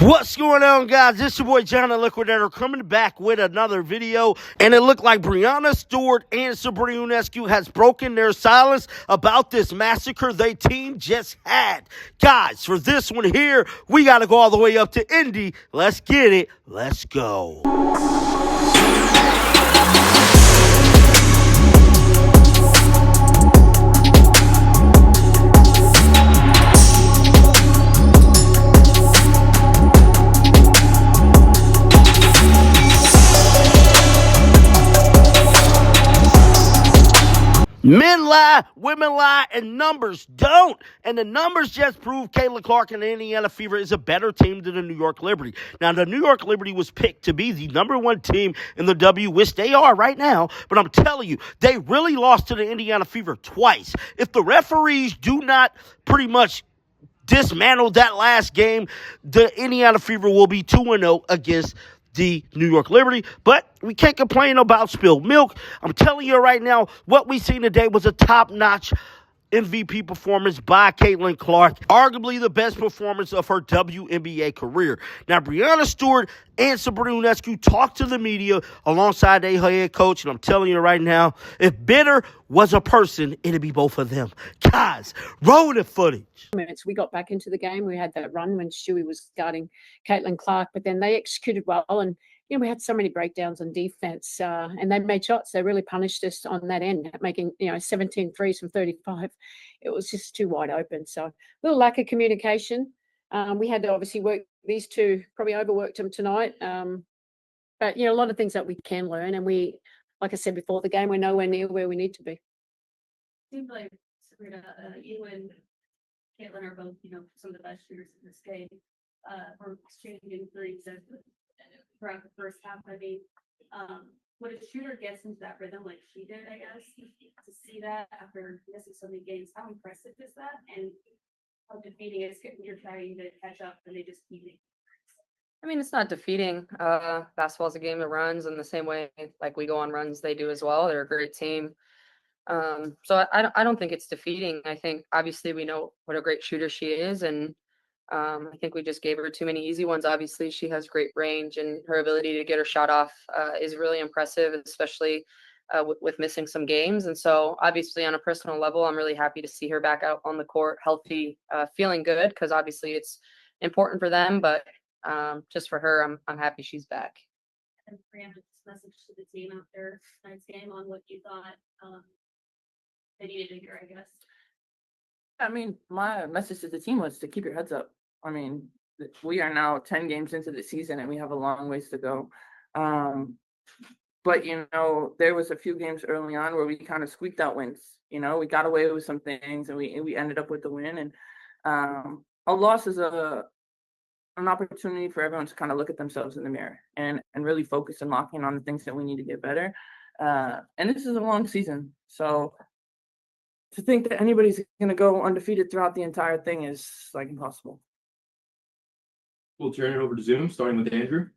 What's going on, guys? This is your boy John the Liquidator coming back with another video, and it looked like Breanna, Stewart, and Sabrina Ionescu has broken their silence about this massacre they team just had. Guys, for this one here, we got to go all the way up to Indy. Let's get it. Let's go. Men lie, women lie, and numbers don't. And the numbers just prove Caitlin Clark and the Indiana Fever is a better team than the New York Liberty. Now, the New York Liberty was picked to be the number one team in the W, which they are right now. But I'm telling you, they really lost to the Indiana Fever twice. If the referees do not pretty much dismantle that last game, the Indiana Fever will be 2-0 against the New York Liberty, but we can't complain about spilled milk. I'm telling you right now, what we seen today was a top-notch MVP performance by Caitlin Clark, arguably the best performance of her WNBA career. Now, Breanna Stewart and Sabrina Ionescu talked to the media alongside their head coach, and I'm telling you right now, if bitter was a person, it'd be both of them. Guys, roll the footage. We got back into the game. We had that run when Stewie was guarding Caitlin Clark, but then they executed well, and we had so many breakdowns on defense, and they made shots. They really punished us on that end, making 17 threes from 35. It was just too wide open. So a little lack of communication. We had to obviously work these two, probably overworked them tonight. But a lot of things that we can learn, and we, like I said before the game, we're nowhere near where we need to be. Seems like Sabrina, you and Caitlin are both, some of the best shooters in this game. We're shooting threes throughout the first half. I mean, when a shooter gets into that rhythm like she did, I guess, to see that after missing so many games, how impressive is that? And how defeating is it when you're trying to catch up and they just keep it? I mean, it's not defeating. Basketball's a game of runs, and the same way like we go on runs, they do as well. They're a great team. So I don't think it's defeating. I think obviously we know what a great shooter she is, and I think we just gave her too many easy ones. Obviously, she has great range, and her ability to get her shot off is really impressive, especially with missing some games. And so obviously on a personal level, I'm really happy to see her back out on the court, healthy, feeling good, because obviously it's important for them, but just for her, I'm happy she's back. And Breanna, message to the team after tonight's game on what you thought they needed to hear, I guess. I mean, my message to the team was to keep your heads up. I mean, we are now 10 games into the season and we have a long ways to go. But, there was a few games early on where we kind of squeaked out wins. We got away with some things and we ended up with the win. And a loss is an opportunity for everyone to kind of look at themselves in the mirror and really focus and lock in on the things that we need to get better. And this is a long season. So to think that anybody's going to go undefeated throughout the entire thing is like impossible. We'll turn it over to Zoom, starting with Andrew.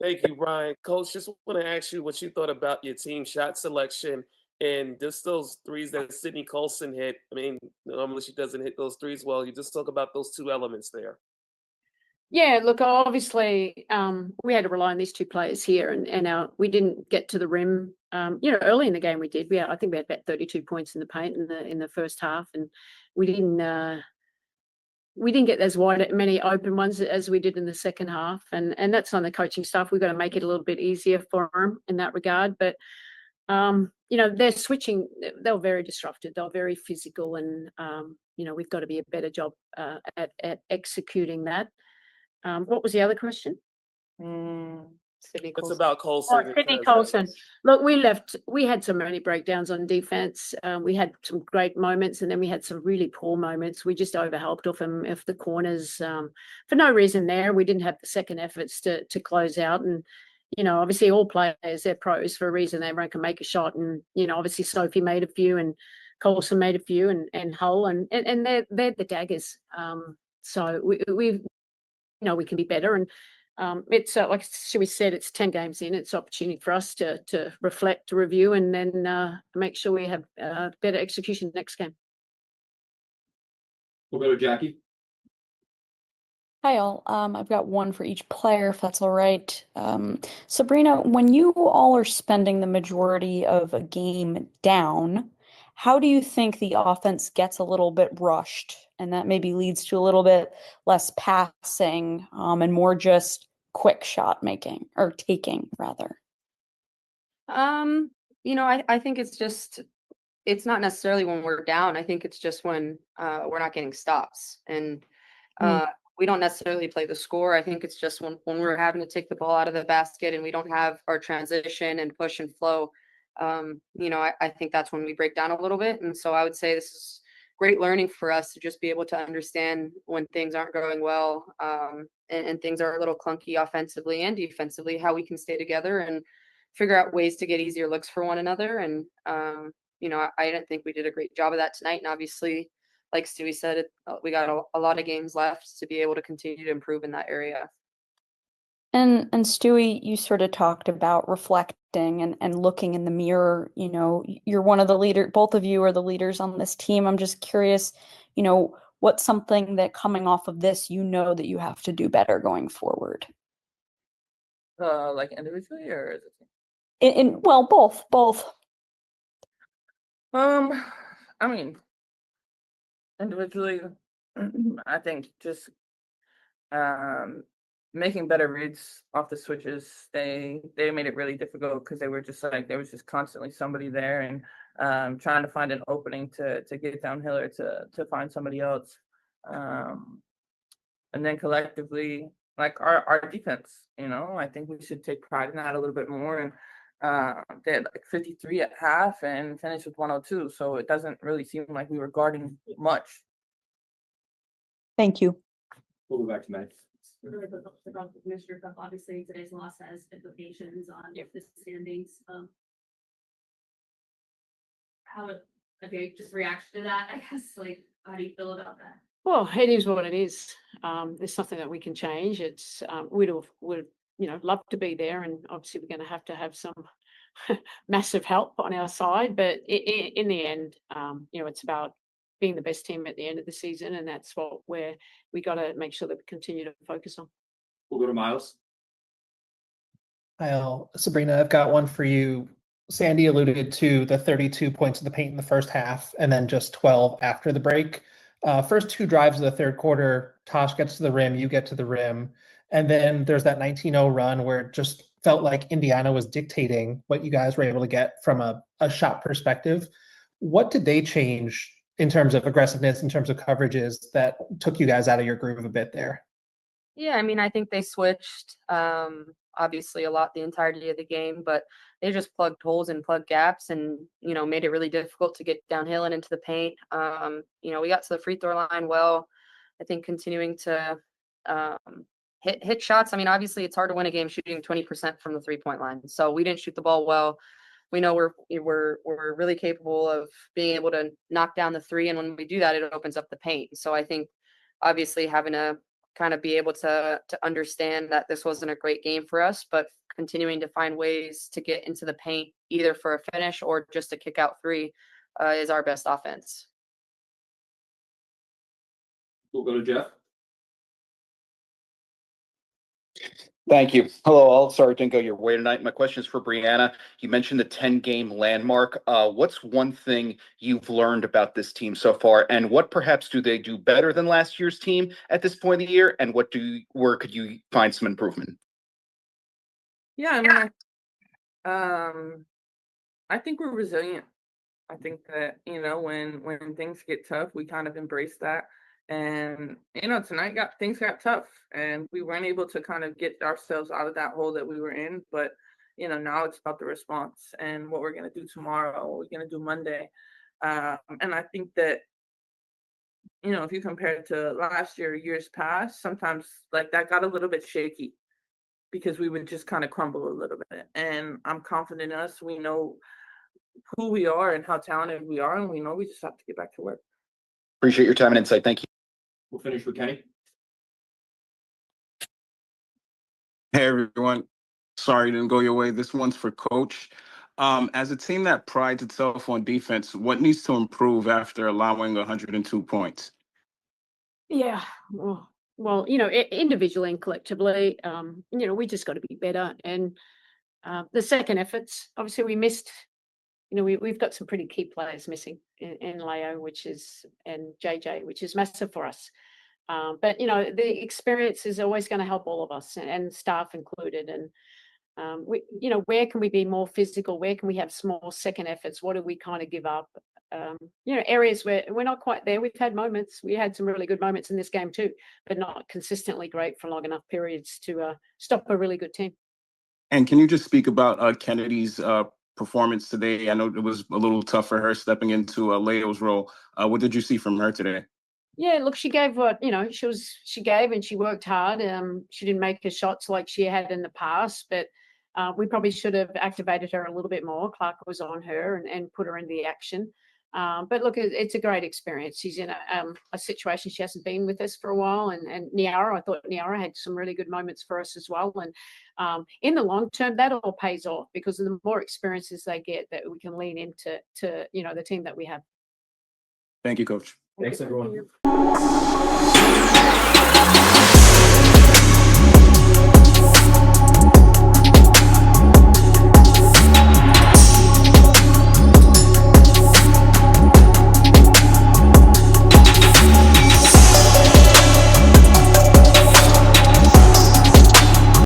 Thank you, Ryan. Coach, just want to ask you what you thought about your team shot selection and just those threes that Sydney Colson hit. I mean, normally she doesn't hit those threes well. You just talk about those two elements there. Yeah, look, obviously, we had to rely on these two players here, and we didn't get to the rim. Early in the game we did. I think we had about 32 points in the paint in the first half, and we didn't get as many open ones as we did in the second half, and that's on the coaching staff. We've got to make it a little bit easier for them in that regard. But they're switching. They were very disrupted. They were very physical, and we've got to be a better job at executing that. What was the other question? Sydney It's Colson. about Colson. Sydney Colson. Look, we had so many breakdowns on defense. We had some great moments, and then we had some really poor moments. We just overhelped off the corners for no reason there. We didn't have the second efforts to close out. And, obviously all players, they're pros for a reason. Everyone can make a shot. And, obviously Sophie made a few and Colson made a few and Hull. And they're the daggers. So we can be better. And it's like we said, it's 10 games in. It's an opportunity for us to reflect, to review, and then make sure we have better execution next game. We'll go to Jackie. Hi all. I've got one for each player, if that's all right. Sabrina, when you all are spending the majority of a game down, how do you think the offense gets a little bit rushed and that maybe leads to a little bit less passing, and more just quick shot making or taking rather? I think it's not necessarily when we're down. I think it's just when we're not getting stops. And we don't necessarily play the score. I think it's just when we're having to take the ball out of the basket and we don't have our transition and push and flow. I think that's when we break down a little bit. And so I would say this is great learning for us to just be able to understand when things aren't going well, and things are a little clunky offensively and defensively, how we can stay together and figure out ways to get easier looks for one another. And I didn't think we did a great job of that tonight. And obviously, like Stewie said, we got a lot of games left to be able to continue to improve in that area. And Stewie, you sort of talked about reflecting and looking in the mirror. You're one of the both of you are the leaders on this team. I'm just curious, what's something that coming off of this, that you have to do better going forward? Like individually or as a team? Well, both. I mean, individually, I think just making better reads off the switches. They made it really difficult because there was just constantly somebody there, and trying to find an opening to get downhill or to find somebody else. And then collectively, like our defense, I think we should take pride in that a little bit more. And they had like 53 at half and finished with 102. So it doesn't really seem like we were guarding much. Thank you. We'll go back to Matt. Really about the Commissioner Cup. Obviously, today's loss has implications on the standings. Just reaction to that, I guess. Like, how do you feel about that? Well, it is what it is. There's something that we can change. It's would love to be there, and obviously we're going to have some massive help on our side. But in the end, it's about being the best team at the end of the season, and that's what we got to make sure that we continue to focus on. We'll go to Miles. Hi, all. Sabrina, I've got one for you. Sandy alluded to the 32 points in the paint in the first half and then just 12 after the break. First two drives of the third quarter, Tosh gets to the rim, you get to the rim. And then there's that 19-0 run where it just felt like Indiana was dictating what you guys were able to get from a shot perspective. What did they change in terms of aggressiveness, in terms of coverages that took you guys out of your groove a bit there? Yeah, I mean, I think they switched obviously a lot the entirety of the game, but they just plugged holes and plugged gaps and, made it really difficult to get downhill and into the paint. We got to the free throw line well. I think continuing to hit shots. I mean, obviously it's hard to win a game shooting 20% from the 3-point line. So we didn't shoot the ball well. We know we're really capable of being able to knock down the three, and when we do that, it opens up the paint. So I think obviously having to kind of be able to understand that this wasn't a great game for us, but continuing to find ways to get into the paint, either for a finish or just a kick out three, is our best offense. We'll go to Jeff. Thank you. Hello, all. Sorry it didn't go your way tonight. My question is for Breanna. You mentioned the 10-game landmark. What's one thing you've learned about this team so far, and what perhaps do they do better than last year's team at this point of the year, and where could you find some improvement? Yeah, I think we're resilient. I think that, when things get tough, we kind of embrace that. And, tonight things got tough, and we weren't able to kind of get ourselves out of that hole that we were in. But, now it's about the response and what we're going to do tomorrow, what we're going to do Monday. And I think that, if you compare it to last year, years past, sometimes like that got a little bit shaky because we would just kind of crumble a little bit. And I'm confident in us. We know who we are and how talented we are, and we know we just have to get back to work. Appreciate your time and insight. Thank you. We'll finish with Kenny. Hey, everyone. Sorry it didn't go your way. This one's for Coach. As a team that prides itself on defense, what needs to improve after allowing 102 points? Yeah, well, well, you know, individually and collectively, you know, we just got to be better. And the second efforts, obviously, we missed. You know, we've got some pretty key players missing in Leo, and JJ, which is massive for us. But you know, the experience is always going to help all of us, and staff included. And we, you know, where can we be more physical? Where can we have small second efforts? What do we kind of give up? You know, areas where we're not quite there. We've had moments. We had some really good moments in this game too, but not consistently great for long enough periods to stop a really good team. And can you just speak about Kennedy's performance today? I know it was a little tough for her stepping into Leo's role. What did you see from her today? Yeah, look, she gave what, you know, she gave, and she worked hard. She didn't make her shots like she had in the past, but we probably should have activated her a little bit more. Clark was on her and put her in the action. But look, it's a great experience. She's in a situation she hasn't been with us for a while. And Niara, I thought Niara had some really good moments for us as well. And in the long term, that all pays off, because the more experiences they get, that we can lean into you know, the team that we have. Thank you, Coach. Thanks, everyone.